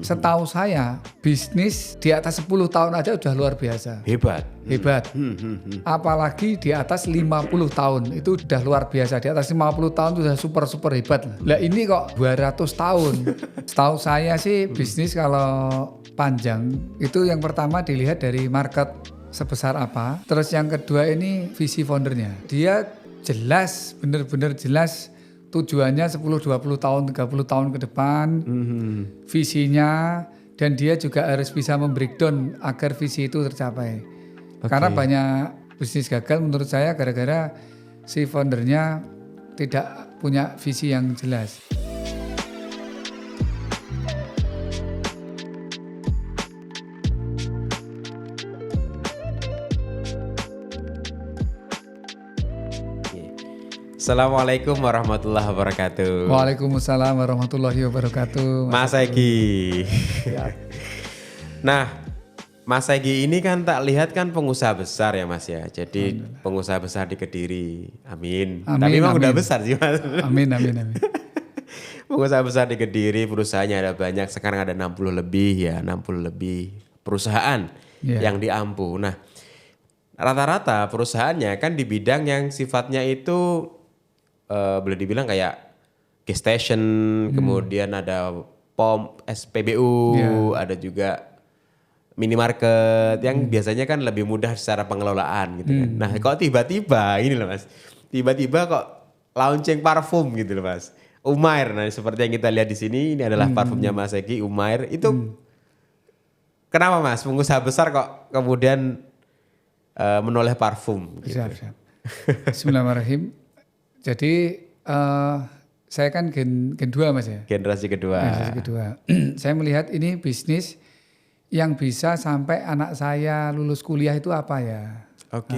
Setahu saya bisnis di atas 10 tahun aja udah luar biasa. Hebat. Apalagi di atas 50 tahun itu udah luar biasa. Di atas 50 tahun itu udah super hebat. Lah ini kok 200 tahun. Setahu saya sih bisnis kalau panjang itu yang pertama dilihat dari market sebesar apa. Terus yang kedua ini visi foundernya. Dia jelas, benar-benar jelas tujuannya 10, 20 tahun, 30 tahun ke depan, visinya, dan dia juga harus bisa membreakdown agar visi itu tercapai. Karena banyak bisnis gagal menurut saya gara-gara si foundernya tidak punya visi yang jelas. Assalamualaikum warahmatullahi wabarakatuh. Waalaikumsalam warahmatullahi wabarakatuh. Mas Egi. Ya. Nah, Mas Egi ini kan tak lihat kan pengusaha besar ya Mas ya. Jadi pengusaha besar di Kediri. Amin. Tapi memang udah besar sih Mas. Amin. Pengusaha besar di Kediri, perusahaannya ada banyak. Sekarang ada 60 lebih perusahaan yang diampu. Nah, rata-rata perusahaannya kan di bidang yang sifatnya itu boleh dibilang kayak gas station, kemudian ada POM, SPBU, ada juga minimarket yang biasanya kan lebih mudah secara pengelolaan gitu kan. Nah, kok tiba-tiba ini loh Mas. Tiba-tiba kok launching parfum gitu loh Mas. Umair. Nah, seperti yang kita lihat di sini ini adalah parfumnya Mas Egi, Umair. Itu kenapa Mas? Pengusaha besar kok kemudian menoleh parfum gitu. Siap. Bismillahirrahmanirrahim. Jadi saya kan gen 2 Mas ya. Generasi kedua. Saya melihat ini bisnis yang bisa sampai anak saya lulus kuliah itu apa ya. Oke.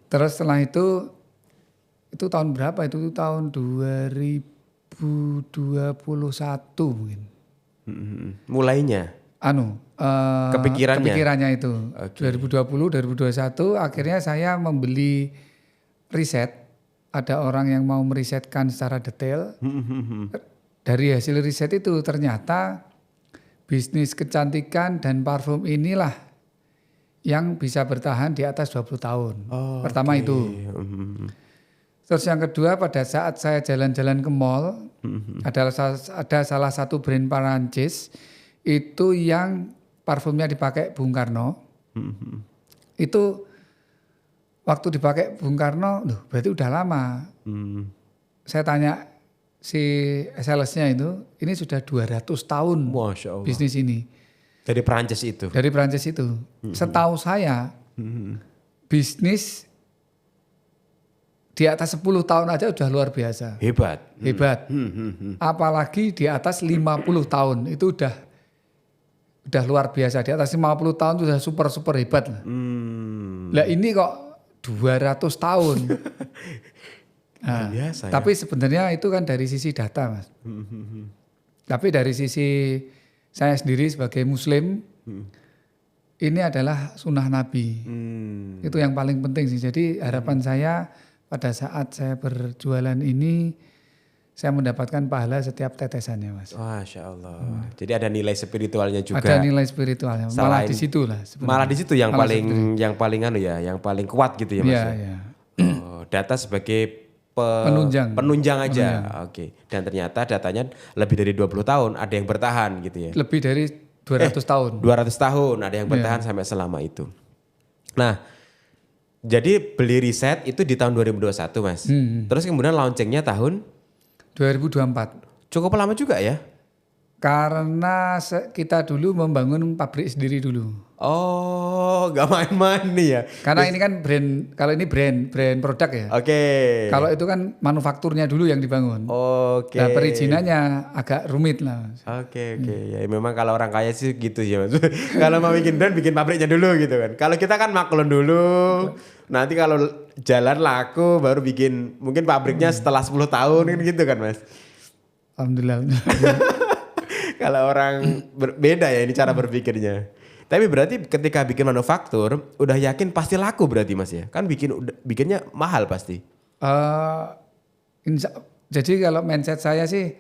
Terus setelah itu tahun berapa itu? Tahun 2021 mungkin. Mulainya? Kepikirannya itu. 2020, 2021 akhirnya saya membeli riset. Ada orang yang mau merisetkan secara detail. Dari hasil riset itu ternyata bisnis kecantikan dan parfum inilah yang bisa bertahan di atas 20 tahun. Pertama itu. Terus yang kedua pada saat saya jalan-jalan ke mall, ada salah satu brand Perancis itu yang parfumnya dipakai Bung Karno. Itu waktu dipakai Bung Karno, berarti udah lama. Saya tanya si salesnya itu, ini sudah 200 tahun bisnis ini. Dari Perancis itu? Dari Perancis itu. Setahu saya, bisnis di atas 10 tahun aja udah luar biasa. Hebat. Apalagi di atas 50 tahun, itu udah luar biasa. Di atas 50 tahun itu udah super hebat lah. Lah ini kok 200 tahun. Biasa, tapi sebenarnya itu kan dari sisi data Mas. Tapi dari sisi saya sendiri sebagai muslim, ini adalah sunnah Nabi. Itu yang paling penting sih. Jadi harapan saya pada saat saya berjualan ini, saya mendapatkan pahala setiap tetesannya Mas. Masya Allah. Jadi ada nilai spiritualnya juga. Ada nilai spiritualnya. Malah di situ lah. Malah di situ yang paling kuat gitu ya Mas. Iya. Data sebagai penunjang aja. Oke. Dan ternyata datanya lebih dari 20 tahun ada yang bertahan gitu ya. Lebih dari 200 tahun. 200 tahun ada yang bertahan sampai selama itu. Nah, jadi beli riset itu di tahun 2021 Mas. Terus kemudian launchingnya tahun 2024. Cukup lama juga ya? Karena kita dulu membangun pabrik sendiri dulu. Oh, gak main-main nih ya? Karena ini kan brand, kalau ini brand produk ya. Oke. Kalau itu kan manufakturnya dulu yang dibangun. Oke. Nah perizinannya agak rumit lah. Oke. Ya memang kalau orang kaya sih gitu ya Mas. Kalau mau bikin brand, bikin pabriknya dulu gitu kan. Kalau kita kan maklun dulu. Nanti kalau jalan laku baru bikin mungkin pabriknya setelah 10 tahun kan gitu kan Mas. Alhamdulillah. Kalau orang beda ya ini cara berpikirnya. Tapi berarti ketika bikin manufaktur udah yakin pasti laku berarti Mas ya? Kan bikinnya mahal pasti. Jadi kalau mindset saya sih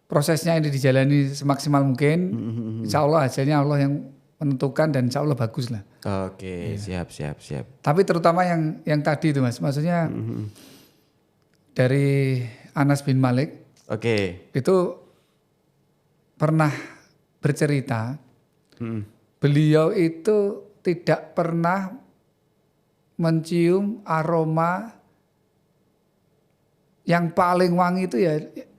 prosesnya ini dijalani semaksimal mungkin. Insya Allah hasilnya Allah yang menentukan dan insya Allah bagus lah. Oke, siap. Tapi terutama yang tadi itu Mas, maksudnya dari Anas bin Malik Oke. itu pernah bercerita, beliau itu tidak pernah mencium aroma yang paling wangi itu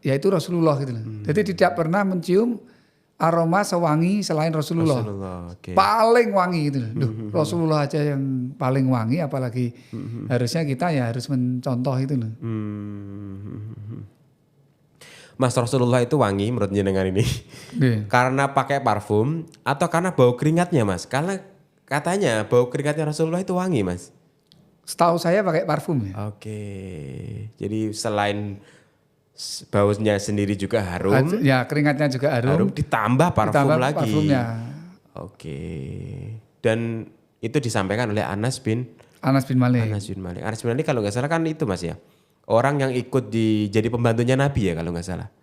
yaitu Rasulullah gitu loh. Jadi tidak pernah mencium aroma sewangi selain Rasulullah. Oke. Paling wangi gitu loh. Duh, Rasulullah aja yang paling wangi, apalagi harusnya kita ya harus mencontoh itu loh. Mas, Rasulullah itu wangi menurut jenengan ini karena pakai parfum atau karena bau keringatnya Mas? Karena katanya bau keringatnya Rasulullah itu wangi Mas. Setahu saya pakai parfum ya. Oke, jadi selain baunya sendiri juga harum, Ya keringatnya juga harum. ditambah parfum lagi. Parfumnya. Oke, dan itu disampaikan oleh Anas bin Malik. Anas bin Malik kalau nggak salah kan itu Mas ya, orang yang ikut jadi pembantunya Nabi ya kalau nggak salah.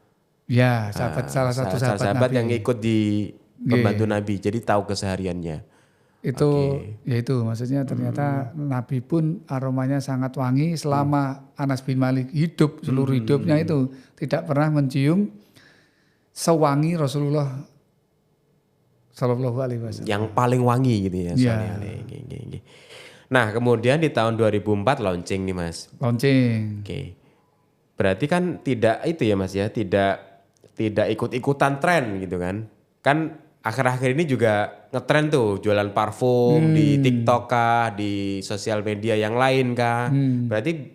Ya, salah satu sahabat Nabi. yang ikut di pembantu Nabi, jadi tahu kesehariannya. Itu ya itu maksudnya ternyata Nabi pun aromanya sangat wangi selama Anas bin Malik hidup, seluruh hidupnya itu tidak pernah mencium sewangi Rasulullah Sallallahu Alaihi Wasallam. Yang paling wangi gitu ya. Ya. Nah kemudian di tahun 2004 launching nih Mas. Launching. Oke. Berarti kan tidak itu ya Mas ya, tidak ikut-ikutan tren gitu kan. Kan akhir-akhir ini juga ngetren tuh jualan parfum di TikTok kah, di sosial media yang lain kah. Berarti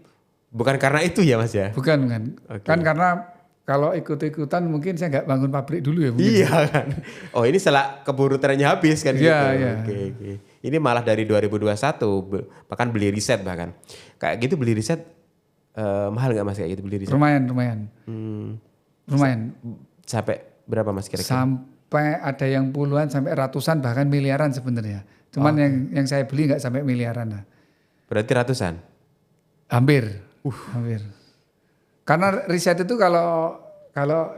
bukan karena itu ya Mas ya? Bukan kan. Oke. Kan karena kalau ikut-ikutan mungkin saya nggak bangun pabrik dulu ya mungkin. Iya kan. Oh ini setelah keburu trennya habis kan gitu. Iya. Oke. Ini malah dari 2021 bahkan beli riset bahkan. Kayak gitu beli riset mahal nggak Mas kayak gitu beli riset? Lumayan. Lumayan. Sampai berapa Mas kira-kira? Sampai ada yang puluhan sampai ratusan bahkan miliaran sebenarnya. Cuman yang saya beli nggak sampai miliaran lah. Berarti ratusan? Hampir. Hampir. Karena riset itu kalau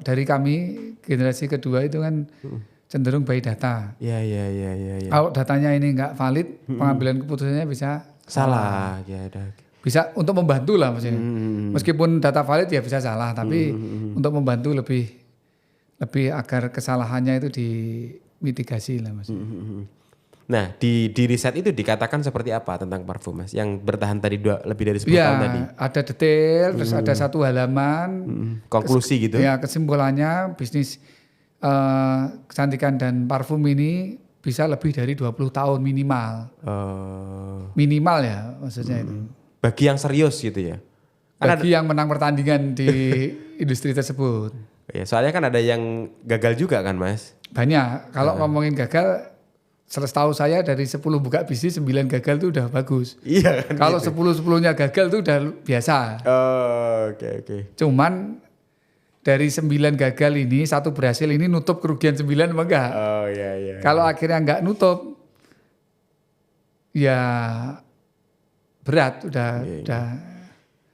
dari kami generasi kedua itu kan cenderung by data. Iya. Kalau datanya ini nggak valid, pengambilan keputusannya bisa Salah. Ya udah. Bisa untuk membantu lah maksudnya. Meskipun data valid ya bisa salah, tapi untuk membantu lebih agar kesalahannya itu dimitigasi lah Mas. Nah di riset itu dikatakan seperti apa tentang parfum Mas? Yang bertahan tadi lebih dari 10 tahun tadi? Ada detail, terus ada satu halaman. Konklusi gitu? Ya kesimpulannya bisnis kecantikan dan parfum ini bisa lebih dari 20 tahun minimal. Minimal ya maksudnya itu. Bagi yang serius gitu ya? Bagi yang menang pertandingan di industri tersebut. Ya, soalnya kan ada yang gagal juga kan Mas? Banyak. Kalau ngomongin gagal, setahu saya dari 10 buka bisnis 9 gagal itu udah bagus. Iya kan? Kalau 10-10-nya gagal itu udah biasa. Oke. Cuman dari 9 gagal ini, 1 berhasil ini nutup kerugian 9 apa enggak? Oh iya. Kalau akhirnya enggak nutup, ya berat udah.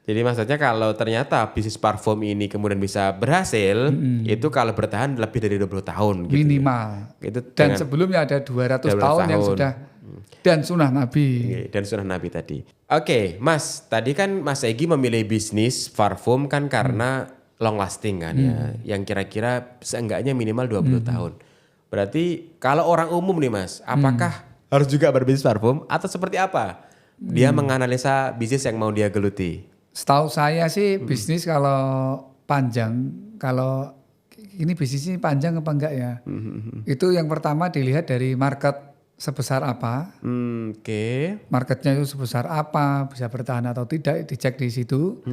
Jadi maksudnya kalau ternyata bisnis parfum ini kemudian bisa berhasil, itu kalau bertahan lebih dari 20 tahun gitu. Minimal. Gitu dan sebelumnya ada 200 tahun yang sudah dan sunnah Nabi. Dan sunnah Nabi tadi. Oke, Mas, tadi kan Mas Egy memilih bisnis parfum kan karena long lasting kan ya, yang kira-kira seenggaknya minimal 20 tahun. Berarti kalau orang umum nih Mas, apakah harus juga berbisnis parfum atau seperti apa? Dia menganalisa bisnis yang mau dia geluti. Setahu saya sih bisnis kalau panjang, kalau ini bisnis ini panjang apa enggak ya? Itu yang pertama dilihat dari market sebesar apa. Marketnya itu sebesar apa, bisa bertahan atau tidak, dicek di situ.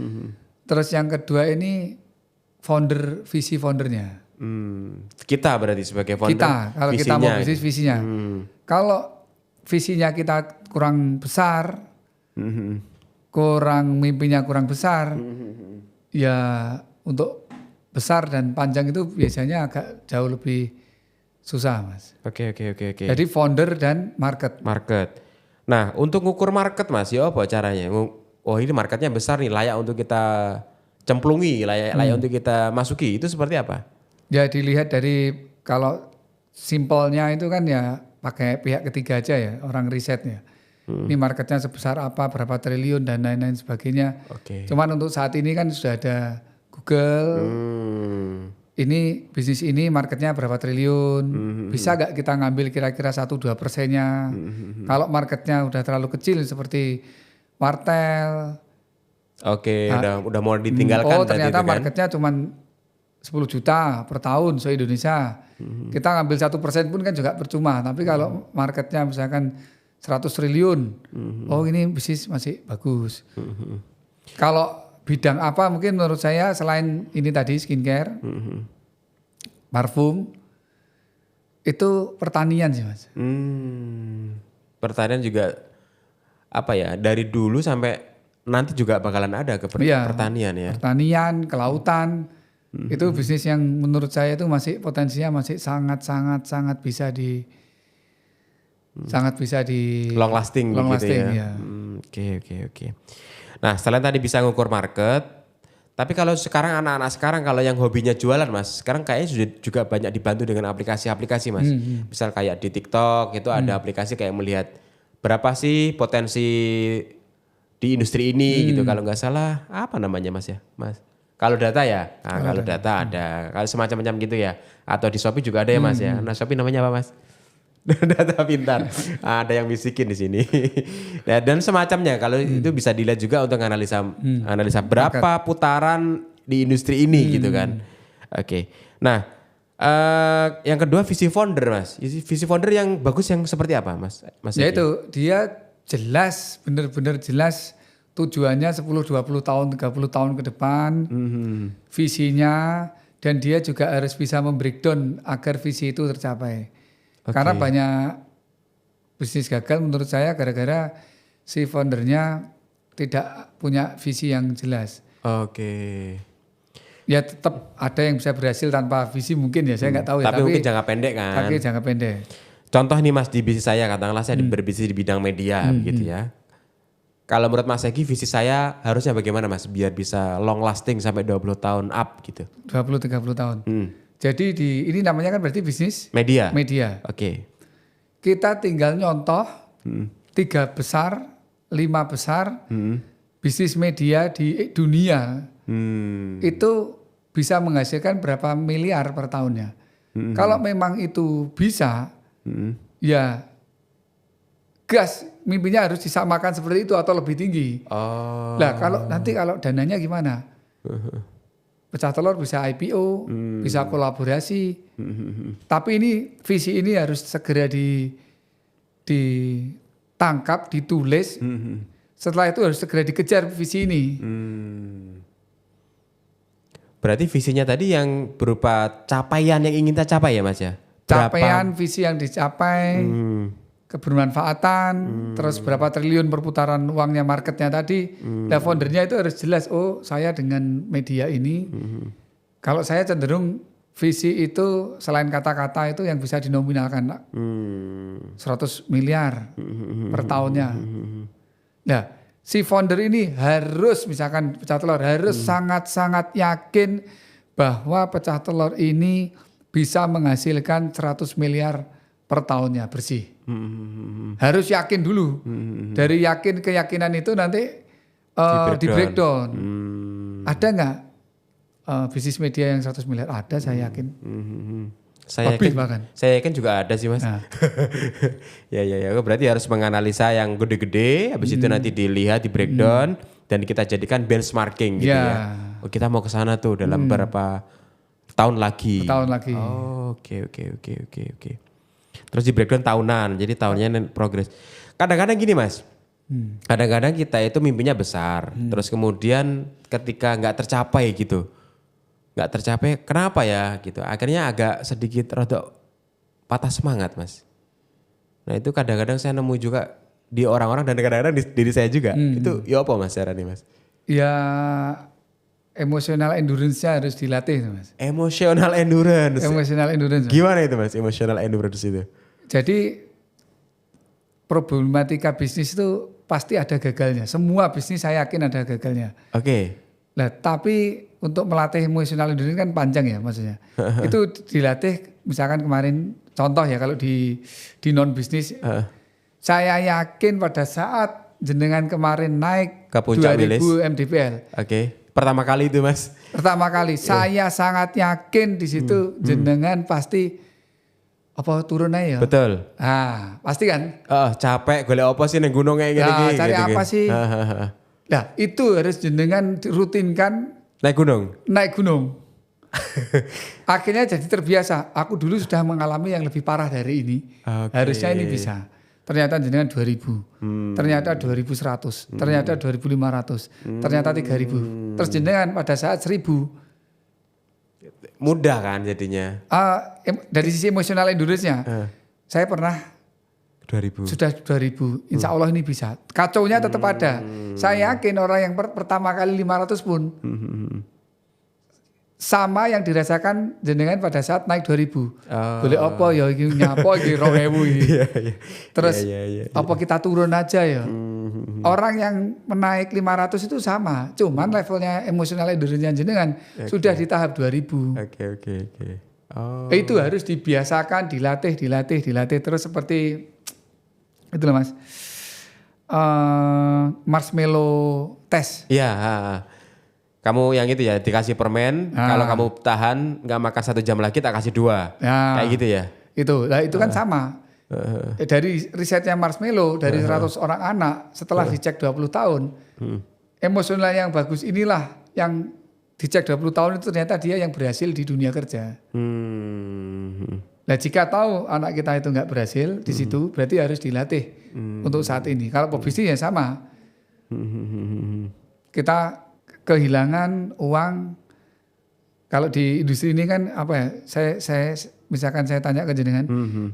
Terus yang kedua ini visi foundernya. Kita berarti sebagai founder. Kalau kita mau bisnis visinya. Kalau visinya kita kurang besar, mimpinya kurang besar, ya untuk besar dan panjang itu biasanya agak jauh lebih susah Mas. Oke. Jadi founder dan market. Nah untuk ngukur market Mas, ya apa caranya? Oh ini marketnya besar nih, layak untuk kita cemplungi, layak untuk kita masuki, itu seperti apa? Ya dilihat dari kalau simpelnya itu kan ya pakai pihak ketiga aja ya orang risetnya. Ini marketnya sebesar apa, berapa triliun dan lain-lain sebagainya. Oke. Cuman untuk saat ini kan sudah ada Google. Ini bisnis ini marketnya berapa triliun. Bisa gak kita ngambil kira-kira 1-2%-nya. Kalau marketnya udah terlalu kecil seperti Wartel. Oke, udah mau ditinggalkan. Oh ternyata itu kan? marketnya cuman 10 juta per tahun se-Indonesia. Kita ngambil 1% pun kan juga percuma. Tapi kalau marketnya misalkan 100 triliun, oh ini bisnis masih bagus. Kalau bidang apa mungkin menurut saya selain ini tadi skincare, parfum, itu pertanian sih Mas. Pertanian juga apa ya, dari dulu sampai nanti juga bakalan ada ke pertanian ya. Pertanian, kelautan. Itu bisnis yang menurut saya itu masih potensinya masih sangat bisa di Long lasting gitu ya. Oke. Nah, selain tadi bisa ngukur market, tapi kalau sekarang anak-anak sekarang kalau yang hobinya jualan Mas, sekarang kayaknya sudah juga banyak dibantu dengan aplikasi-aplikasi Mas. Misal kayak di TikTok itu ada aplikasi kayak melihat berapa sih potensi di industri ini gitu. Kalau nggak salah apa namanya Mas ya, Mas? Kalau data ya, kalau data ada, kalau semacam-macam gitu ya. Atau di Shopee juga ada ya Mas ya. Nah Shopee namanya apa Mas? Data pintar. Ada yang bisikin di sini. Nah, dan semacamnya. Kalau itu bisa dilihat juga untuk analisa berapa putaran di industri ini gitu kan. Oke. Nah, yang kedua visi founder Mas. Visi founder yang bagus yang seperti apa Mas? Ya itu dia jelas, benar-benar jelas tujuannya 10, 20 tahun, 30 tahun ke depan. Visinya dan dia juga harus bisa membreakdown agar visi itu tercapai. Karena banyak bisnis gagal menurut saya gara-gara si foundernya tidak punya visi yang jelas. Ya tetap ada yang bisa berhasil tanpa visi mungkin ya, saya nggak tahu ya. Tapi mungkin jangka pendek kan. Tapi jangka pendek. Contoh nih Mas di bisnis saya, katakanlah saya berbisnis di bidang media gitu ya. Kalau menurut Mas Egi visi saya harusnya bagaimana Mas biar bisa long lasting sampai 20 tahun up gitu. 20-30 tahun. Jadi ini namanya kan berarti bisnis media. Oke. Kita tinggal nyontoh 3 besar, 5 besar bisnis media di dunia itu bisa menghasilkan berapa miliar per tahunnya. Kalau memang itu bisa, ya gas mimpinya harus disamakan seperti itu atau lebih tinggi. Nah kalau dananya gimana? Pecah telur bisa IPO, bisa kolaborasi. Tapi ini visi ini harus segera ditangkap, ditulis. Setelah itu harus segera dikejar visi ini. Berarti visinya tadi yang berupa capaian yang ingin kita capai ya Mas ya? Capaian visi yang dicapai, kebermanfaatan, terus berapa triliun perputaran uangnya marketnya tadi. Nah foundernya itu harus jelas, oh saya dengan media ini, kalau saya cenderung visi itu selain kata-kata itu yang bisa dinominalkan 100 miliar per tahunnya. Nah si founder ini harus misalkan pecah telur harus sangat-sangat yakin bahwa pecah telur ini bisa menghasilkan 100 miliar per tahunnya bersih. Harus yakin dulu. Dari keyakinan itu nanti di breakdown. Ada nggak bisnis media yang 100 miliar? Ada, saya yakin. Saya yakin juga ada sih Mas. Nah. ya. Berarti harus menganalisa yang gede-gede, habis itu nanti dilihat di breakdown dan kita jadikan benchmarking gitu ya. Oh, kita mau ke sana tuh dalam berapa tahun lagi. Oke. Terus di breakdown tahunan, jadi tahunnya progres. Kadang-kadang gini Mas, kadang-kadang kita itu mimpinya besar, terus kemudian ketika nggak tercapai gitu, kenapa ya gitu, akhirnya agak sedikit rada patah semangat Mas. Nah itu kadang-kadang saya nemu juga di orang-orang dan kadang-kadang di diri saya juga, itu ya apa Mas caranya Mas? Ya emotional endurance-nya harus dilatih Mas. Emotional endurance. Gimana itu Mas, emotional endurance itu? Jadi problematika bisnis itu pasti ada gagalnya. Semua bisnis saya yakin ada gagalnya. Oke. Nah, tapi untuk melatih emosional endurance kan panjang ya maksudnya. Itu dilatih misalkan kemarin contoh ya kalau di non bisnis saya yakin pada saat jenengan kemarin naik ke puncak 2000 mdpl. Oke. Pertama kali itu Mas. Pertama kali saya sangat yakin di situ jenengan pasti apa turun aja ya. Betul. Ah, pasti kan? Capek golek apa sih ning gunung kayak gini Nah, cari gitu, apa gitu. sih? Nah, itu harus jenengan rutinkan Naik gunung. naik gunung. Akhirnya jadi terbiasa. Aku dulu sudah mengalami yang lebih parah dari ini. Oke. Harusnya ini bisa. Ternyata jenengan 2000. Ternyata 2100. Ternyata 2500. Ternyata 3000. Terus jenengan pada saat 1000. Mudah kan jadinya. Dari sisi emosional endurance-nya. Saya pernah 2000. sudah 2000. Insya Allah ini bisa. Kacaunya tetap ada. Saya yakin orang yang pertama kali 500 pun sama yang dirasakan jenengan pada saat naik 2000. Boleh apa ya iki nyapa iki 2000 iki. Terus apa kita turun aja ya. Orang yang menaik 500 itu sama, cuman levelnya emosional endurance jenengan sudah di tahap 2000. Oke. Itu harus dibiasakan, dilatih terus seperti itu loh Mas. Marshmallow test. Iya. Kamu yang itu ya dikasih permen, kalau kamu tahan nggak makan 1 jam lagi tak kasih 2. Kayak gitu ya. Itu kan sama. Dari risetnya Marshmallow dari 100 orang anak setelah dicek 20 tahun, emosional yang bagus inilah yang dicek 20 tahun itu ternyata dia yang berhasil di dunia kerja. Nah jika tahu anak kita itu nggak berhasil di situ, berarti harus dilatih untuk saat ini. Kalau pebisnis ya sama. Kita kehilangan uang. Kalau di industri ini kan apa ya? Saya misalkan saya tanya ke jenengan,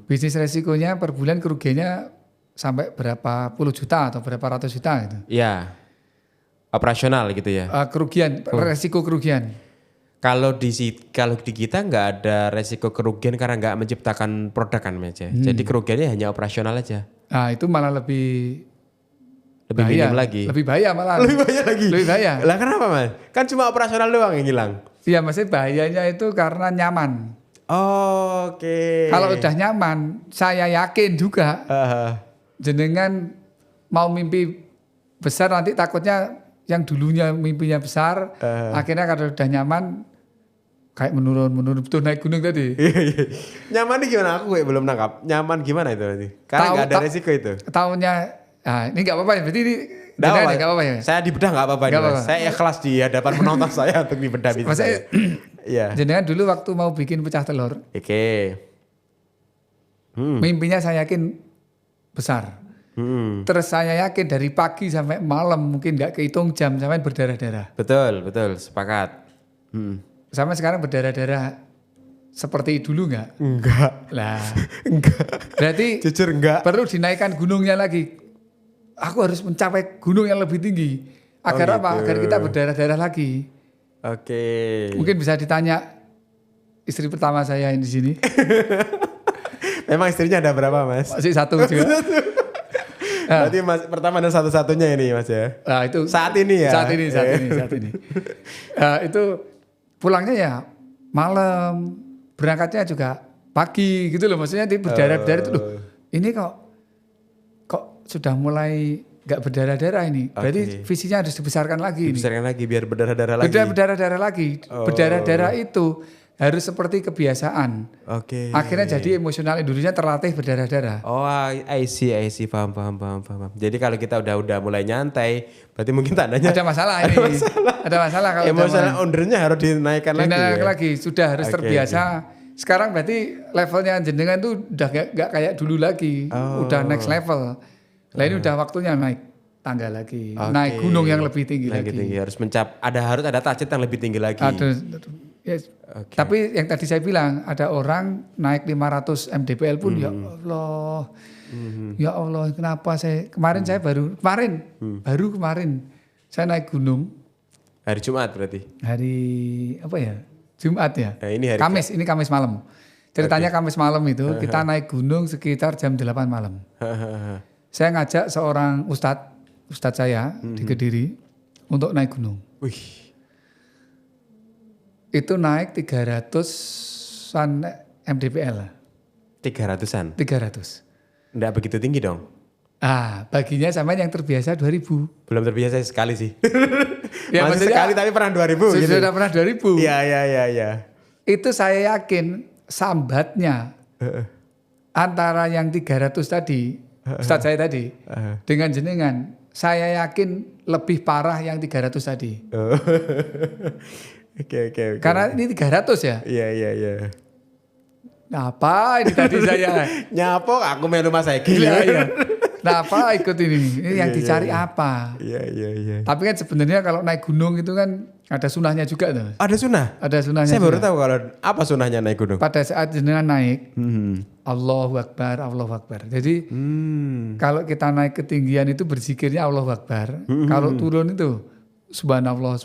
bisnis resikonya per bulan kerugiannya sampai berapa puluh juta atau berapa ratus juta gitu. Iya. Operasional gitu ya. Kerugian, resiko kerugian. Kalau di kita nggak ada resiko kerugian karena nggak menciptakan produk kan Mas ya. Jadi kerugiannya hanya operasional aja. Nah itu malah lebih minim lagi. Lebih bahaya malah. Lebih bahaya lagi. Lebih bahaya. Lah kenapa Mas? Kan cuma operasional doang yang hilang. Iya maksudnya bahayanya itu karena nyaman. Oke. Kalau udah nyaman, saya yakin juga jenengan mau mimpi besar nanti takutnya yang dulunya mimpinya besar, akhirnya kalau udah nyaman kayak menurun betul naik gunung tadi. Nyaman nih gimana? Aku belum nangkap. Nyaman gimana itu nanti? Karena nggak ada resiko itu. Tahunnya, ini nggak apa-apa ya. Berarti ini nggak apa-apa ya. Saya dibedah nggak apa-apa. Saya ikhlas di hadapan penonton saya untuk dibedah bisnis saya. Iya. Jenengan dulu waktu mau bikin pecah telur. Oke. Mimpinya saya yakin besar. Terus saya yakin dari pagi sampai malam mungkin nggak kehitung jam sampai berdarah-darah. Betul, sepakat. Sampai sekarang berdarah-darah seperti dulu nggak? Enggak. Lah, enggak. Berarti jujur enggak. Perlu dinaikkan gunungnya lagi. Aku harus mencapai gunung yang lebih tinggi. Agar apa? Agar kita berdarah-darah lagi. Oke. Mungkin bisa ditanya istri pertama saya di sini. Memang istrinya ada berapa Mas? Masih satu juga. Berarti Mas pertama dan satu-satunya ini Mas ya? Nah, itu saat ini ya? Saat ini. Itu pulangnya ya malam, berangkatnya juga pagi gitu loh. Maksudnya berdarah-darah itu loh. Ini kok sudah mulai gak berdarah-darah ini. Berarti visinya harus dibesarkan lagi. Dibesarkan lagi biar berdarah-darah lagi. Berdarah-darah lagi. Berdarah-darah itu harus seperti kebiasaan. Akhirnya jadi emosional endurance-nya terlatih berdarah-darah. I see, paham. Jadi kalau kita udah mulai nyantai, berarti mungkin tandanya ada masalah ini. Ada masalah kalau emosional endurance-nya harus dinaikkan lagi. Dinaikkan lagi, sudah harus terbiasa. Sekarang berarti levelnya jenengan tuh udah gak kayak dulu lagi. Udah next level. Lah ini udah waktunya naik tangga lagi. Naik gunung yang lebih tinggi lagi. Harus ada target yang lebih tinggi lagi. Yes. Tapi yang tadi saya bilang ada orang naik 500 mdpl pun ya Allah. Ya Allah, kenapa kemarin saya naik gunung. Hari Jumat berarti. Hari apa ya? Jumat ya. Ini hari Kamis malam. Ceritanya Kamis malam itu kita naik gunung sekitar jam 8 malam. Saya ngajak seorang ustadz saya di Kediri untuk naik gunung. Itu naik 300-an mdpl. 300-an? 300. Enggak begitu tinggi dong? Baginya sama yang terbiasa 2000. Belum terbiasa sekali sih. Ya, masih sekali tapi pernah 2000 gitu. Sudah pernah 2000. Iya. Itu saya yakin sambatnya antara yang 300 tadi, Ustadz saya tadi, dengan jenengan, saya yakin lebih parah yang 300 tadi. Oke. Karena ini 300 ya. Iya. Apa ini tadi saya? Nyapok aku melu Mas Egi. Iya. Nah apa ikut ini? Ini yang dicari apa? Iya. Tapi kan sebenarnya kalau naik gunung itu kan ada sunahnya juga tuh. Ada sunah? Ada sunahnya. Saya baru tahu kalau apa sunahnya naik gunung. Pada saat jenengan naik, Allahu Akbar. Jadi kalau kita naik ketinggian itu berzikirnya Allahu Akbar. Kalau turun itu Subhanallah.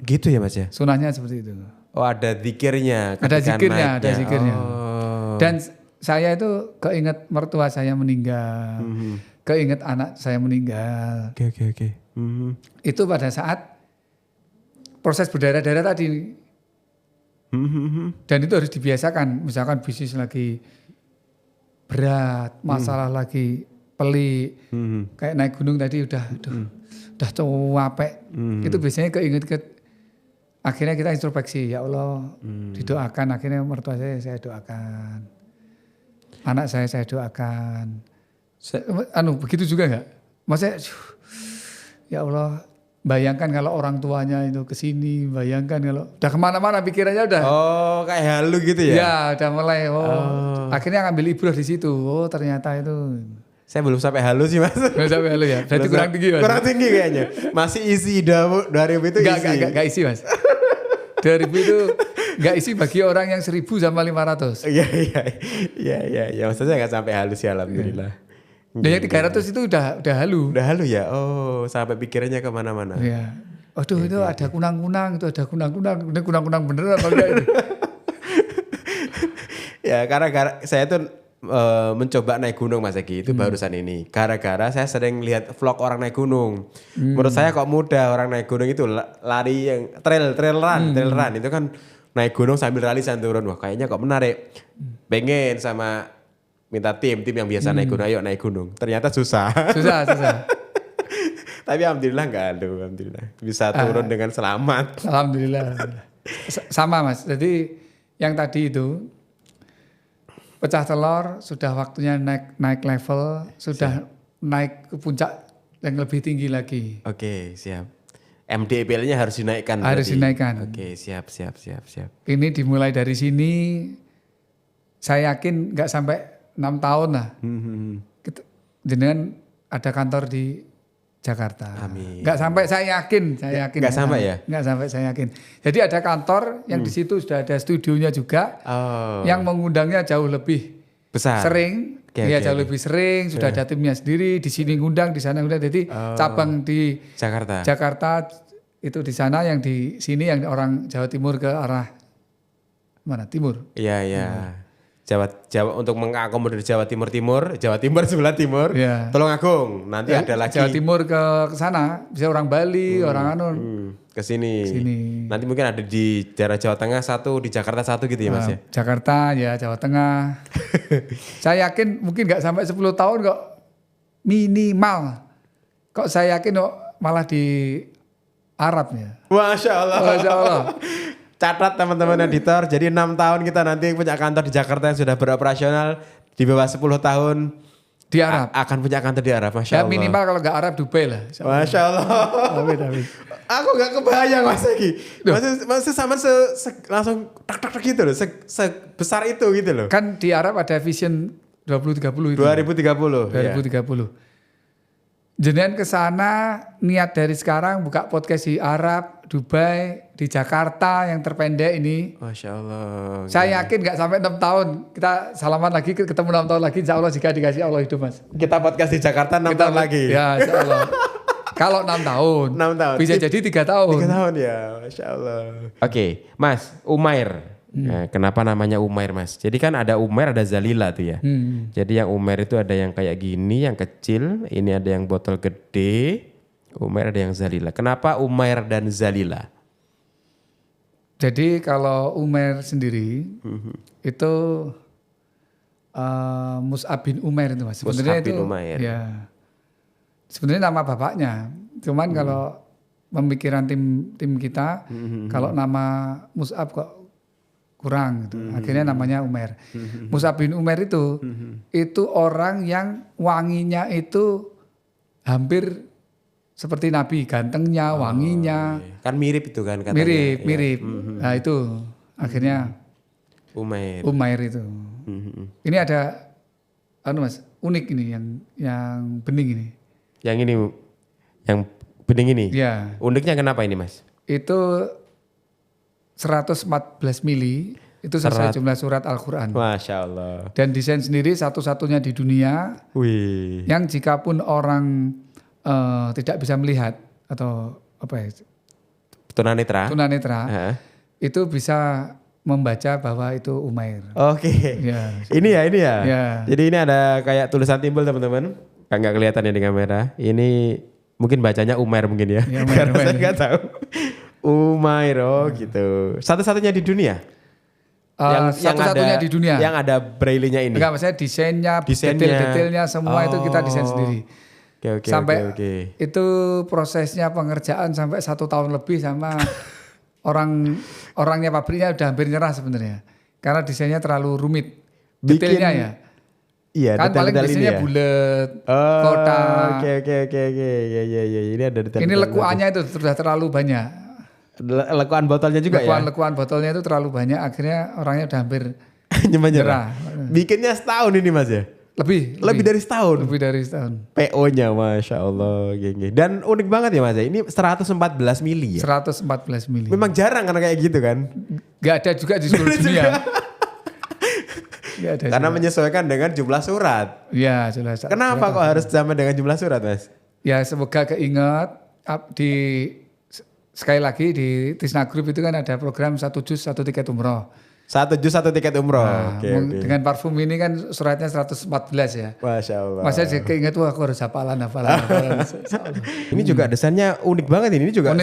Gitu ya Mas ya? Sunahnya seperti itu. Oh ada zikirnya. Ada zikirnya. Oh. Dan saya itu keinget mertua saya meninggal, keinget anak saya meninggal. Oke. Itu pada saat proses berdarah-darah tadi. Dan itu harus dibiasakan. Misalkan bisnis lagi berat, masalah lagi pelik, kayak naik gunung tadi udah capek. Itu biasanya keinget akhirnya kita introspeksi, ya Allah didoakan, akhirnya mertua saya doakan, anak saya doakan. Begitu juga nggak? Maksudnya, ya Allah, bayangkan kalau orang tuanya itu kesini, bayangkan kalau udah kemana-mana pikirannya udah. Oh, kayak halu gitu ya? Ya, udah mulai. Akhirnya ngambil ibrah di situ. Oh, ternyata itu. Saya belum sampai halu sih Mas. Belum sampai halu ya? Berarti kurang tinggi Mas? Kurang tinggi kayaknya. Masih isi 2000 itu isi. Gak isi Mas. 2000 itu gak isi bagi orang yang 1000 sama 500. Iya. Maksudnya gak sampai halu sih alhamdulillah. Dan yang 300 itu udah halu. Udah halu ya? Oh sampai pikirannya kemana-mana. Iya. Aduh itu ada kunang-kunang, itu ada kunang-kunang. Ini kunang-kunang beneran apa enggak itu? Ya karena saya tuh mencoba naik gunung Mas Egi itu barusan ini. Gara-gara saya sering lihat vlog orang naik gunung. Menurut saya kok mudah orang naik gunung itu lari yang trail run itu kan naik gunung sambil ralisan turun. Wah kayaknya kok menarik. Pengen sama minta tim yang biasa naik gunung, ayo naik gunung. Ternyata susah. Susah. Tapi alhamdulillah enggak alhamdulillah. Bisa turun dengan selamat. Alhamdulillah. Sama Mas. Jadi yang tadi itu pecah telur sudah waktunya naik level, sudah naik ke puncak yang lebih tinggi lagi. Oke, siap. MDPL-nya harus dinaikkan. Harus dinaikkan. Oke, siap. Ini dimulai dari sini, saya yakin nggak sampai 6 tahun lah. Jenengan ada kantor di Jakarta. Amin. Nggak sampai saya yakin. Nggak sampai ya? Nggak sampai saya yakin. Jadi ada kantor yang di situ sudah ada studionya juga, yang mengundangnya jauh lebih besar, sering. Jauh lebih sering. Sudah ada timnya sendiri. Di sini ngundang, di sana ngundang. Jadi cabang di Jakarta itu di sana, yang di sini yang orang Jawa Timur ke arah mana? Timur. Iya. Jawa untuk mengakomodir Jawa Timur sebelah timur. Ya. Tulungagung. Nanti ada lagi Jawa Timur ke sana, bisa orang Bali, orang ke sini. Nanti mungkin ada di daerah Jawa Tengah satu, di Jakarta satu gitu ya Mas ya. Jakarta ya, Jawa Tengah. Saya yakin mungkin nggak sampai 10 tahun kok, minimal. Kok saya yakin kok malah di Arab ya. Masya Allah. Catat teman-teman editor, jadi 6 tahun kita nanti punya kantor di Jakarta yang sudah beroperasional, di bawah 10 tahun di Arab. Akan punya kantor di Arab, Masya Allah. Minimal kalau nggak Arab Dubai lah. Masya Allah. Amin. Aku gak kebayang Mas Egi. Masih sama langsung tak gitu loh, sebesar itu gitu loh. Kan di Arab ada Vision 2030 itu. 2030. Jenengan ke sana niat dari sekarang buka podcast di Arab, Dubai, di Jakarta yang terpendek ini. Masya Allah. Saya yakin nggak sampai 6 tahun. Kita salaman lagi, ketemu 6 tahun lagi. Insya Allah jika dikasih Allah hidup Mas. Kita podcast di Jakarta 6 tahun lagi. Ya insya Allah. Kalau 6 tahun. 6 tahun. Bisa jadi 3 tahun. 3 tahun ya. Masya Allah. Oke, Mas, Umair. Nah, kenapa namanya Umair Mas? Jadi kan ada Umair, ada Zalila tuh ya. Jadi yang Umair itu ada yang kayak gini, yang kecil. Ini ada yang botol gede. Umair ada yang Zalila. Kenapa Umair dan Zalila? Jadi kalau Umair sendiri itu Mus'ab bin Umair itu Mas. Sebenarnya Mus'ab bin itu Umair. ya. Sebenarnya nama bapaknya. Cuman kalau pemikiran tim kita kalau nama Mus'ab kok kurang gitu. Akhirnya namanya Umair. Mus'ab bin Umair itu orang yang wanginya itu hampir seperti Nabi, gantengnya, wanginya. Iya. Kan mirip itu kan katanya. Mirip. Nah itu akhirnya Umair itu. Ini ada Mas, unik ini yang bening ini. Yang ini yang bening ini. Ya. Uniknya kenapa ini Mas? Itu 114 mili itu sesuai jumlah surat Al-Qur'an. Masya Allah. Dan desain sendiri satu-satunya di dunia. Wih. Yang jika pun orang tidak bisa melihat atau apa ya? Tunanetra. Itu bisa membaca bahwa itu Umair. Oke. Ya. Ini ya. Ya. Jadi ini ada kayak tulisan timbul teman-teman. Kan nggak kelihatan ya di kamera. Ini mungkin bacanya Umair mungkin ya. Umair. Saya nggak tahu. Umair gitu. Satu-satunya di dunia. Satu-satunya di dunia. Yang ada braille-nya ini. Enggak, maksudnya desainnya. Detail-detailnya semua itu kita desain sendiri. Sampai itu prosesnya pengerjaan sampai 1 tahun lebih sama orangnya pabriknya udah hampir nyerah sebenarnya karena desainnya terlalu rumit. Detailnya ya. Iya, kan paling desainnya bulat, kotak. Oke. Iya. Ini ada detail. Ini lekuannya itu sudah terlalu banyak. Lekuan botolnya juga ya. Lekuan botolnya itu terlalu banyak. Akhirnya orangnya udah hampir nyerah. Bikinnya setahun ini Mas ya. Lebih dari setahun. PO-nya Masya Allah. Dan unik banget ya Mas ya. Ini 114 mili ya. 114 mili. Memang jarang karena kayak gitu kan. Gak ada juga di seluruh dunia. Karena menyesuaikan dengan jumlah surat. Iya jelas. Kenapa kok harus sama dengan jumlah surat Mas? Ya semoga keinget sekali lagi di Tisna Group itu kan ada program 1 juz 1 tiket umroh. 1 juz 1 tiket umroh. Nah, dengan parfum ini kan suratnya 114 ya. Masya Allah. Masa keinget wah aku harus hafalan. Ini juga desainnya unik banget ini. Ini juga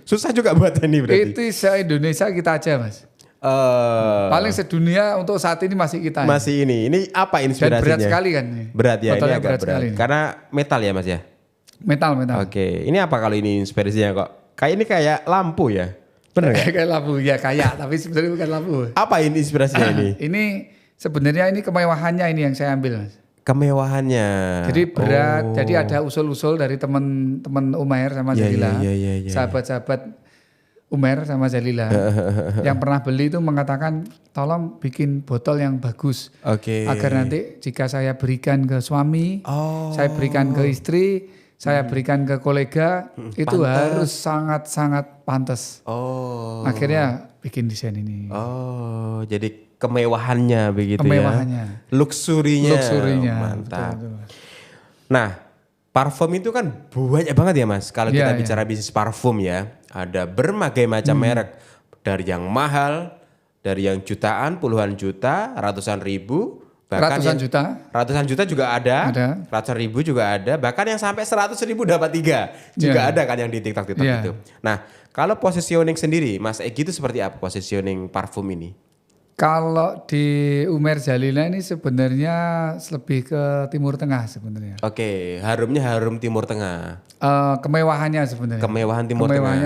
susah juga buat ini berarti. Itu se-Indonesia kita aja Mas. Paling sedunia untuk saat ini masih kita. Masih ini. Ini apa inspirasinya? Dan berat sekali kan. Berat ya, ini agak berat. Sekali. Karena metal ya Mas ya? Metal. Oke, ini apa kalau ini inspirasinya kok? Kayak lampu ya? Bener gak? Kayak lampu, ya kayak. Tapi sebenarnya bukan lampu. Apa ini inspirasinya ini? Ini sebenarnya ini kemewahannya ini yang saya ambil Mas. Kemewahannya. Jadi berat, jadi ada usul-usul dari teman-teman Umair sama Jalila. Sahabat-sahabat Umair sama Jalila yang pernah beli itu mengatakan tolong bikin botol yang bagus agar nanti jika saya berikan ke suami, saya berikan ke istri, saya berikan ke kolega itu harus sangat-sangat pantas. Akhirnya bikin desain ini. Jadi kemewahannya begitu ya. Luxurinya. Mantap. Betul. Nah, parfum itu kan banyak banget ya Mas. Kalau kita bicara bisnis parfum ya. Ada berbagai macam merek. Dari yang mahal, dari yang jutaan, puluhan juta, ratusan ribu. Bahkan ratusan juta juga ada. Ratusan ribu juga ada. Bahkan yang sampai 100 ribu dapat 3. Juga ada kan yang di TikTok itu. Nah kalau positioning sendiri Mas Egy itu seperti apa positioning parfum ini? Kalau di Umair Jalila ini sebenarnya lebih ke Timur Tengah sebenarnya. Oke, harumnya harum Timur Tengah. Kemewahannya sebenarnya. Kemewahannya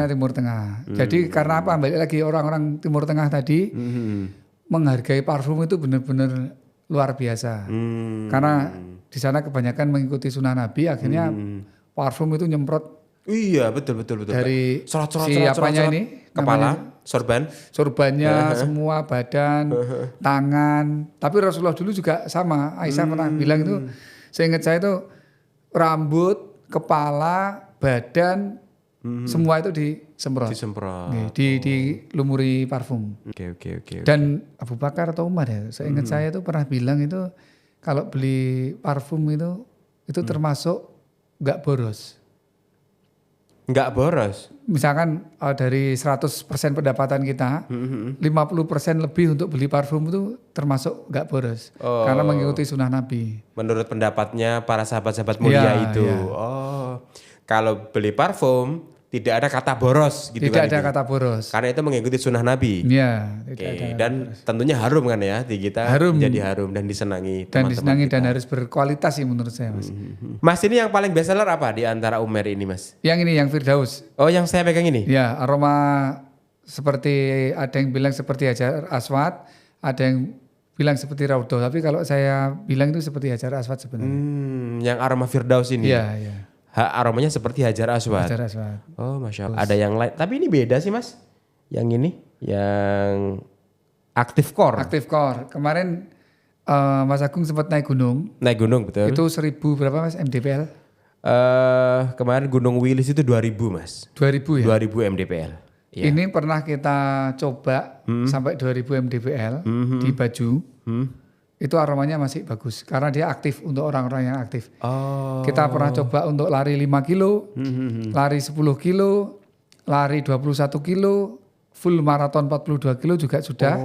Timur Tengah. Jadi karena apa? Balik lagi orang-orang Timur Tengah tadi menghargai parfum itu benar-benar luar biasa. Karena di sana kebanyakan mengikuti sunnah Nabi, akhirnya parfum itu nyemprot. Iya betul. Dari siapanya ini? Kepala, sorbannya, semua badan, tangan. Tapi Rasulullah dulu juga sama. Aisyah pernah bilang itu, seingat saya itu rambut, kepala, badan, semua itu disemprot. Dilumuri parfum. Oke. Dan Abu Bakar atau Umar ya, seingat saya itu pernah bilang itu kalau beli parfum itu termasuk nggak boros. Nggak boros? Misalkan dari 100% pendapatan kita, 50% lebih untuk beli parfum itu termasuk nggak boros. Karena mengikuti sunnah Nabi. Menurut pendapatnya para sahabat-sahabat mulia itu. Kalau beli parfum tidak ada kata boros gitu Tidak kan. ada ini. kata boros. Karena itu mengikuti sunnah Nabi. Ya, tidak Oke, ada. dan tentunya harum kan ya di kita Harum. jadi harum dan disenangi Dan teman-teman disenangi kita. dan harus berkualitas sih menurut saya, Mas. Mas, ini yang paling best seller apa di antara Umair ini, Mas? Yang ini yang Firdaus. Oh, yang saya pegang ini. Ya, aroma seperti ada yang bilang seperti Hajar Aswad, ada yang bilang seperti Raudhah, tapi kalau saya bilang itu seperti Hajar Aswad sebenarnya. Yang aroma Firdaus ini. Iya, iya. Aromanya seperti Hajar Aswad. Hajar Aswad. Oh, Masya Allah. Ada yang lain. Tapi ini beda sih, Mas. Yang ini, yang Active Core. Active Core. Kemarin Mas Agung sempat naik gunung. Naik gunung, betul. Itu 1000 berapa Mas mdpl? Kemarin Gunung Wilis itu 2000, Mas. 2000 ya? 2000 mdpl. Ya. Ini pernah kita coba sampai 2000 mdpl di Baju. Itu aromanya masih bagus karena dia aktif untuk orang-orang yang aktif. Oh. Kita pernah coba untuk lari 5 kilo, lari 10 kilo, lari 21 kilo, full maraton 42 kilo juga sudah.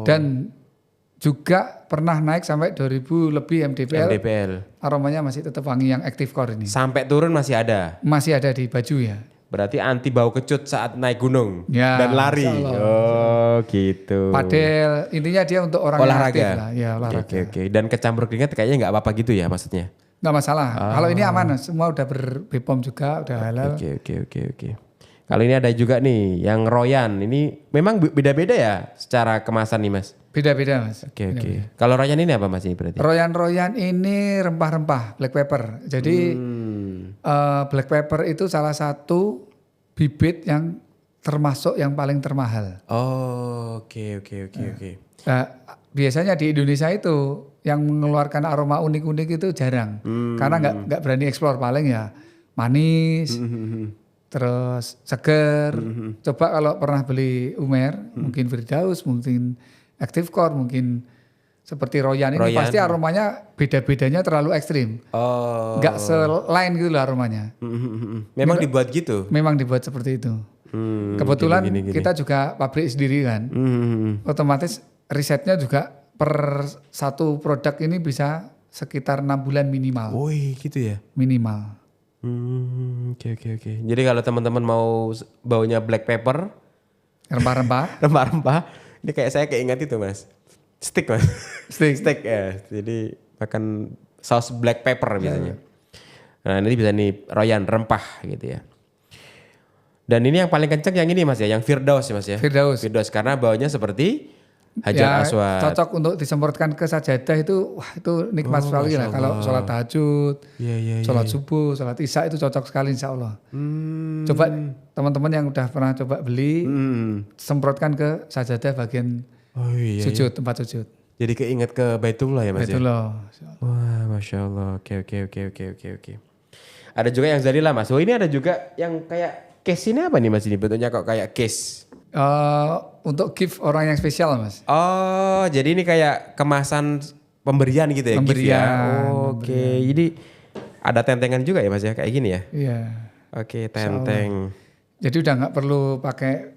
Dan juga pernah naik sampai 2000 lebih mdpl. Aromanya masih tetap wangi yang Active Core ini. Sampai turun masih ada. Masih ada di Baju ya. Berarti anti bau kecut saat naik gunung Ya, dan lari. Oh, gitu. Padel intinya dia untuk orang yang Olahraga. aktif lah. Ya, olahraga. Oke. Dan kecampur keringat kayaknya nggak apa-apa gitu ya maksudnya. Nggak masalah. Kalau ini aman, semua udah ber-BPOM juga, udah halal. Oke. Kalau ini ada juga nih yang Royan. Ini memang beda-beda ya secara kemasan nih, Mas. Beda-beda Mas. Oke. Kalau Royan ini apa Mas ini berarti? Royan ini rempah-rempah, black pepper. Jadi black pepper itu salah satu bibit yang termasuk yang paling termahal. Oh, oke. Nah, biasanya di Indonesia itu yang mengeluarkan aroma unik-unik itu jarang. Karena nggak berani eksplor, paling ya manis, terus seger. Coba kalau pernah beli Umair, mungkin Firdaus, mungkin Active Core, mungkin seperti Royan ini pasti aromanya beda-bedanya terlalu ekstrim. Oh. Nggak selain gitu loh aromanya. Memang dibuat gitu. Memang dibuat seperti itu. Kebetulan gini. kita juga pabrik sendiri kan. Otomatis risetnya juga per satu produk ini bisa sekitar 6 bulan minimal. Woi, gitu ya. Minimal. Oke. Jadi kalau teman-teman mau baunya black pepper, Rempah-rempah. rempah-rempah, ini kayak saya keingat itu Mas. Steak Mas. Steak ya. Jadi makan saus black pepper biasanya. Nah ini bisa nih Royan rempah gitu ya. Dan ini yang paling kenceng yang ini Mas ya, yang Firdaus ya Mas ya. Firdaus. Karena baunya seperti Hajar Aswad. Cocok untuk disemprotkan ke sajadah itu, wah itu nikmat sekali lah. Kalau sholat tahajud, sholat subuh, sholat isya itu cocok sekali insya Allah. Coba teman-teman yang udah pernah coba beli, semprotkan ke sajadah bagian sujud, tempat sujud. Jadi keinget ke Baitullah ya Mas ya. Baitullah. Wah, Masya Allah. Oke. Ada juga yang Zalila Mas. Oh ini ada juga yang kayak case ini apa nih Mas ini? Bentuknya kok kayak case. Untuk gift orang yang spesial Mas. Oh jadi ini kayak kemasan pemberian gitu ya? Pemberian. Gift ya? Oke. Jadi ada tentengan juga ya Mas ya kayak gini ya? Iya. Oke, tenteng. Jadi udah nggak perlu pakai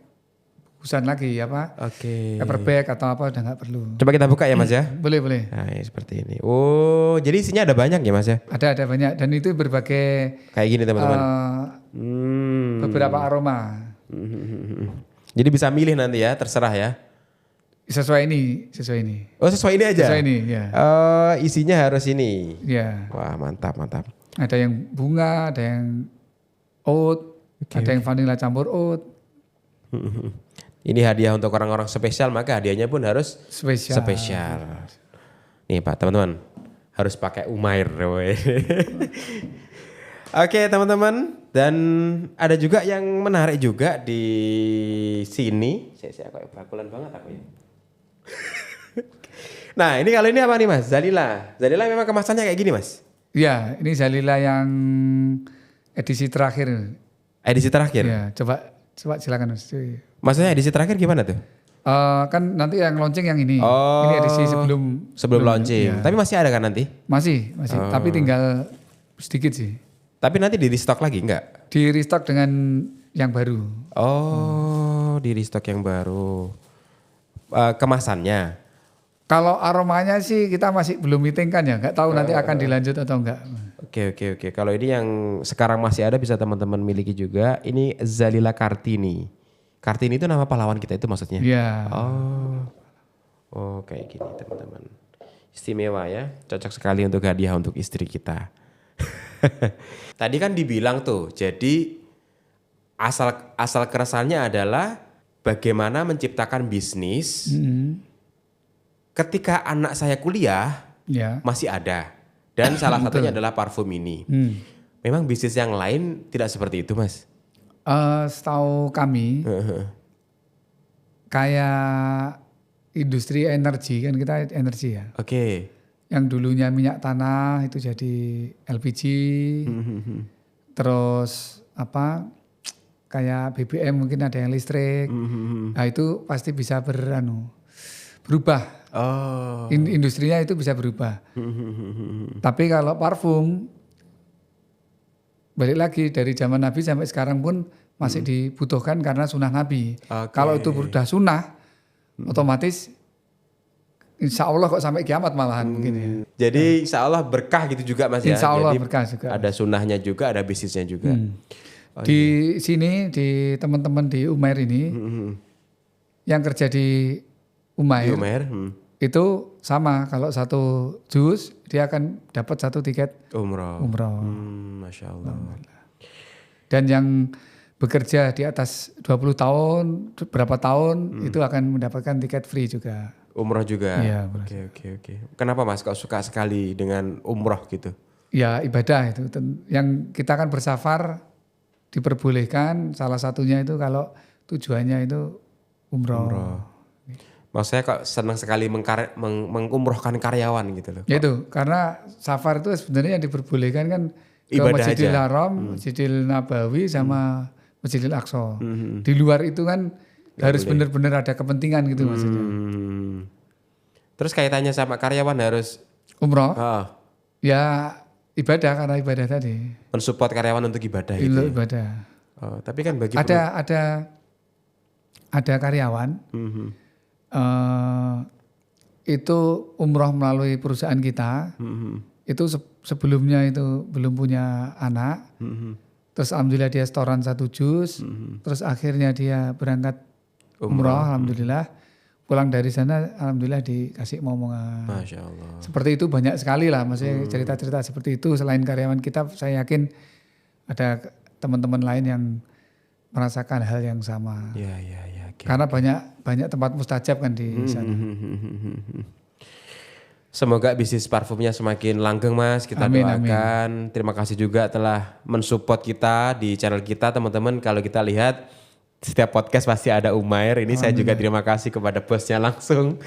bungkusan lagi ya Pak. Oke. Paper bag atau apa udah nggak perlu. Coba kita buka ya Mas ya? Boleh. Nah ini seperti ini. Oh jadi isinya ada banyak ya Mas ya? Ada banyak dan itu berbagai Kayak gini teman-teman. beberapa aroma. Jadi bisa milih nanti ya, terserah ya. Sesuai ini. Oh sesuai ini aja? Sesuai ini ya. Isinya harus ini. Ya. Wah mantap. Ada yang bunga, ada yang oat, ada yang vanilla campur oat. Ini hadiah untuk orang-orang spesial, maka hadiahnya pun harus Spesial. Nih Pak teman-teman, harus pakai Umair. Oke teman-teman, dan ada juga yang menarik juga di sini. Saya kok bakulan banget aku ya. Nah ini kalau ini apa nih Mas? Zalila memang kemasannya kayak gini Mas? Ya, ini Zalila yang edisi terakhir. Edisi terakhir? Ya, coba silakan Mas. Maksudnya edisi terakhir gimana tuh? Kan nanti yang launching yang ini. Ini edisi sebelum launching. Ya. Tapi masih ada kan nanti? Masih. Tapi tinggal sedikit sih. Tapi nanti di restock lagi enggak? Di restock dengan yang baru. Oh, di restock yang baru. Kemasannya? Kalau aromanya sih kita masih belum meeting kan ya. Nggak tahu nanti akan dilanjut atau enggak. Oke. Kalau ini yang sekarang masih ada bisa teman-teman miliki juga. Ini Zalila Kartini. Kartini itu nama pahlawan kita itu maksudnya? Iya. Oh kayak gini teman-teman. Istimewa ya. Cocok sekali untuk hadiah untuk istri kita. Tadi kan dibilang tuh, jadi asal keresahannya adalah bagaimana menciptakan bisnis ketika anak saya kuliah masih ada. Dan salah satunya adalah parfum ini. Memang bisnis yang lain tidak seperti itu, Mas? Setahu kami, kayak industri energi, kan kita energi ya. Oke. Yang dulunya minyak tanah itu jadi LPG. Terus kayak BBM mungkin ada yang listrik. Nah itu pasti bisa berubah. Industrinya itu bisa berubah. Tapi kalau parfum, balik lagi dari zaman Nabi sampai sekarang pun masih dibutuhkan karena sunnah Nabi. Kalau itu sudah sunnah, otomatis insya Allah kok sampai kiamat malahan mungkin ya. Jadi insya Allah berkah gitu juga Mas ya. Insya Allah jadi berkah juga. Ada sunnahnya juga, ada bisnisnya juga. Di sini, di teman-teman di Umair ini, yang kerja di Umair, itu sama, kalau satu juz dia akan dapat 1 tiket umroh. Masya Allah. Dan yang bekerja di atas 20 tahun, berapa tahun itu akan mendapatkan tiket free juga. Umroh juga? Iya. Oke. Kenapa Mas kok suka sekali dengan umroh gitu? Ya ibadah itu. Yang kita kan bersafar diperbolehkan, salah satunya itu kalau tujuannya itu umroh. Maksudnya kok senang sekali mengumrohkan karyawan gitu loh. Ya itu, karena safar itu sebenarnya yang diperbolehkan kan ke ibadah Masjidil aja. Haram, Masjidil Nabawi sama Masjidil Aqsa. Di luar itu kan harus benar-benar ada kepentingan gitu maksudnya. Terus kaitannya sama karyawan harus Umroh? Ya ibadah, karena ibadah tadi. Mensupport karyawan untuk ibadah Itu gitu. ibadah. Tapi kan bagi ada karyawan itu umroh melalui perusahaan kita. Itu sebelumnya itu belum punya anak. Terus alhamdulillah dia setoran 1 juz. Terus akhirnya dia berangkat umroh, alhamdulillah. Pulang dari sana alhamdulillah dikasih momongan. Masya Allah. Seperti itu banyak sekali lah, maksudnya cerita-cerita seperti itu. Selain karyawan kita, saya yakin ada teman-teman lain yang merasakan hal yang sama. Ya. Okay. Karena banyak tempat mustajab kan di sana. Semoga bisnis parfumnya semakin langgeng Mas, kita doakan. Terima kasih juga telah mensupport kita di channel kita teman-teman. Kalau kita lihat setiap podcast pasti ada Umair. Ini saya juga terima kasih kepada bosnya langsung.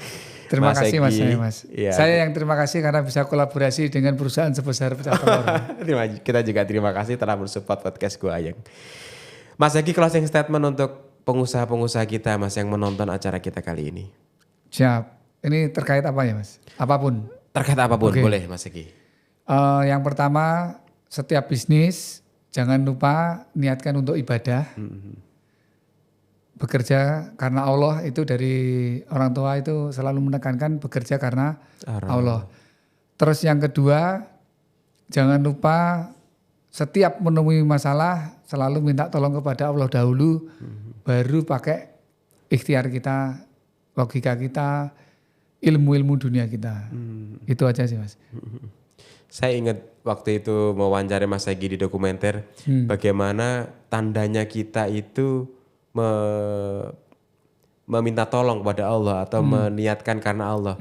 Terima kasih Egi. Mas. Ya. Saya yang terima kasih karena bisa kolaborasi dengan perusahaan sebesar Pecah Telur. Kita juga terima kasih telah mensupport podcast Gua Ayeng. Mas Egi, closing statement untuk pengusaha-pengusaha kita Mas yang menonton acara kita kali ini. Siap. Ini terkait apa ya Mas? Apapun. Terkait apapun boleh Mas Egi. Yang pertama, setiap bisnis jangan lupa niatkan untuk ibadah. Bekerja karena Allah, itu dari orang tua itu selalu menekankan bekerja karena Allah. Terus yang kedua, jangan lupa setiap menemui masalah selalu minta tolong kepada Allah dahulu, baru pakai ikhtiar kita, logika kita, ilmu-ilmu dunia kita. Itu aja sih Mas. Saya ingat waktu itu mewawancari Mas Egi di dokumenter, bagaimana tandanya kita itu meminta tolong kepada Allah atau meniatkan karena Allah.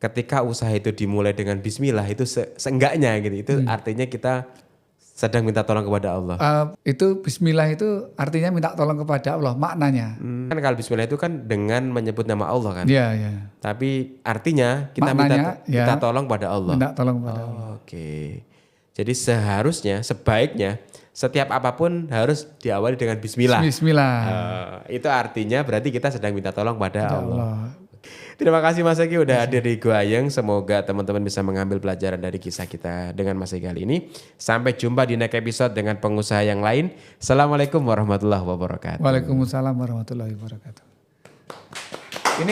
Ketika usaha itu dimulai dengan bismillah, itu seenggaknya gitu. Itu artinya kita sedang minta tolong kepada Allah. Itu bismillah itu artinya minta tolong kepada Allah, maknanya. Kan kalau bismillah itu kan dengan menyebut nama Allah kan. Iya. Tapi artinya kita maknanya, minta tolong pada Allah. Minta tolong kepada Allah. Oke. Jadi sebaiknya setiap apapun harus diawali dengan bismillah. Bismillah. Itu artinya berarti kita sedang minta tolong pada Allah. Terima kasih Mas Egi udah hadir di Gua Ayeng. Semoga teman-teman bisa mengambil pelajaran dari kisah kita dengan Mas Egi kali ini. Sampai jumpa di next episode dengan pengusaha yang lain. Assalamualaikum warahmatullahi wabarakatuh. Waalaikumsalam warahmatullahi wabarakatuh.